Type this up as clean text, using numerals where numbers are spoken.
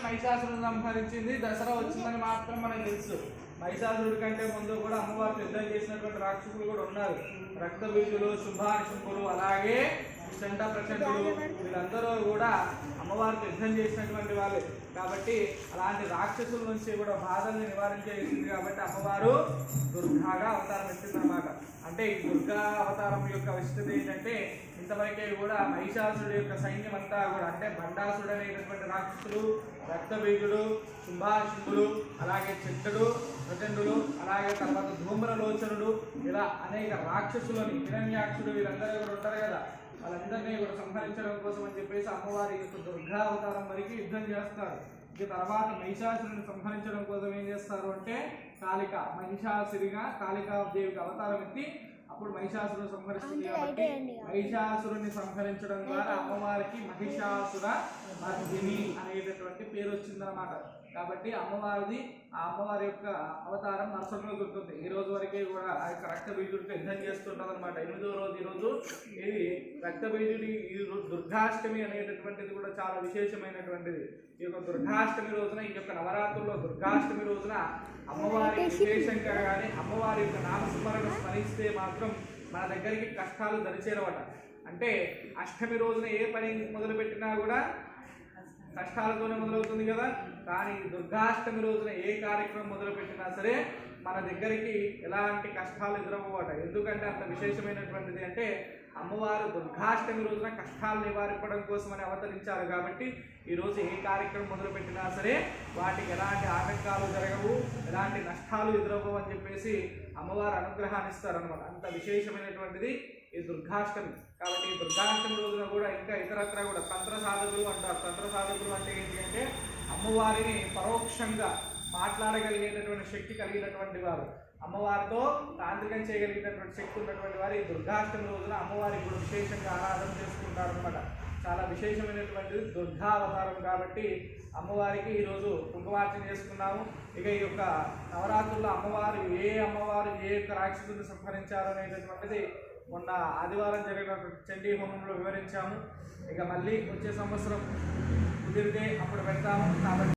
మహిషాసురుని సంహరించింది. దసరా వచ్చిందని మాత్రం మనకు తెలుసు. మహిషాసురుడి కంటే ముందు కూడా అమ్మవారు యుద్ధం చేసినటువంటి రాక్షసులు కూడా ఉన్నారు. రక్తబీజులు, శుంభాశుంభులు, అలాగే చండ ప్రచండులు, వీళ్ళందరూ కూడా అమ్మవారితో యుద్ధం చేసినటువంటి వాళ్ళే. కాబట్టి అలాంటి రాక్షసుల నుంచి కూడా బాధల్ని నివారించేసింది. కాబట్టి అమ్మవారు దుర్గాగా అవతారం ఎత్తిందన్నమాట. అంటే ఈ దుర్గా అవతారం యొక్క విశిష్టత ఏంటంటే, ఇంతవరకే కూడా మహిషాసురుడు యొక్క సైన్యం అంతా కూడా, అంటే బండాసుడు అనేటటువంటి రాక్షసులు, రక్తబీజుడు, శుంభాశుంభులు, అలాగే చిట్టడు ప్రచండులు, అలాగే తర్వాత ధూమ్రలోచనుడు, ఇలా అనేక రాక్షసులని, హిరణ్యాక్షుడు, వీళ్ళందరూ కూడా ఉంటారు కదా, వాళ్ళందరినీ కూడా సంహరించడం కోసం అని చెప్పేసి అమ్మవారి యొక్క దుర్గా అవతారం వరకు యుద్ధం చేస్తారు. ఇక తర్వాత మహిషాసురుని సంహరించడం కోసం ఏం చేస్తారు అంటే, కాళిక మహిషాసురిగా కాళికాదేవికి అవతారం ఎత్తి అప్పుడు మహిషాసురుని సంహరిస్తుంది. కాబట్టి మహిషాసురుని సంహరించడం ద్వారా అమ్మవారికి మహిషాసుర మర్దిని అనేటటువంటి పేరు వచ్చిందన్నమాట. కాబట్టి అమ్మవారిది, ఆ అమ్మవారి యొక్క అవతారం మరుసటి రోజు ఉంటుంది. ఈ రోజు వరకే కూడా ఆ యొక్క రక్తబీజుడితో యుద్ధం చేస్తుంటుంది అనమాట. 8వ రోజు ఈరోజు ఇది రక్తబీజుడి దుర్గాష్టమి అనేటటువంటిది కూడా చాలా విశేషమైనటువంటిది. ఈ యొక్క దుర్గాష్టమి రోజున, ఈ యొక్క నవరాత్రుల్లో దుర్గాష్టమి రోజున అమ్మవారి విశేషంగా కానీ అమ్మవారి యొక్క నామస్మరణ స్మరిస్తే మాత్రం మన దగ్గరికి కష్టాలు దరిచేరవట. అంటే అష్టమి రోజున ఏ పని మొదలుపెట్టినా కూడా కష్టాలతోనే మొదలవుతుంది కదా. కానీ దుర్గాష్టమి రోజున ఏ కార్యక్రమం మొదలుపెట్టినా సరే మన దగ్గరికి ఎలాంటి కష్టాలు ఎదురవ్వట. ఎందుకంటే అంత విశేషమైనటువంటిది. అంటే అమ్మవారు దుర్గాష్టమి రోజున కష్టాలు నివారించడం కోసమని అవతరించారు. కాబట్టి ఈరోజు ఏ కార్యక్రమం మొదలుపెట్టినా సరే వాటికి ఎలాంటి ఆటంకాలు జరగవు, ఎలాంటి నష్టాలు ఎదురవ్వవు అని చెప్పేసి అమ్మవారు అనుగ్రహాన్ని ఇస్తారనమాట. అంత విశేషమైనటువంటిది ఈ దుర్గాష్టమి. కాబట్టి ఈ దుర్గాష్టమి రోజున కూడా ఇంకా ఇతరత్ర కూడా తంత్ర సాధకులు అంటారు. తంత్ర సాధకులు అంటే ఏంటి అంటే, అమ్మవారిని పరోక్షంగా మాట్లాడగలిగేటటువంటి శక్తి కలిగినటువంటి వారు, అమ్మవారితో తాంత్రికం చేయగలిగినటువంటి శక్తి ఉన్నటువంటి వారు ఈ దుర్గాష్టమి రోజున అమ్మవారికి కూడా విశేషంగా ఆరాధన చేసుకుంటారు అనమాట. చాలా విశేషమైనటువంటిది దుర్గా అవతారం. కాబట్టి అమ్మవారికి ఈరోజు కుంకుమార్చన చేసుకున్నాము. ఇక ఈ యొక్క నవరాత్రుల్లో అమ్మవారు ఏ యొక్క రాక్షసుని సంహరించారు అనేటటువంటిది మొన్న ఆదివారం జరిగినటువంటి చండీ హోమంలో వివరించాము. ఇక మళ్ళీ వచ్చే సంవత్సరం కుదిరితే అప్పుడు పెడతాము. కాబట్టి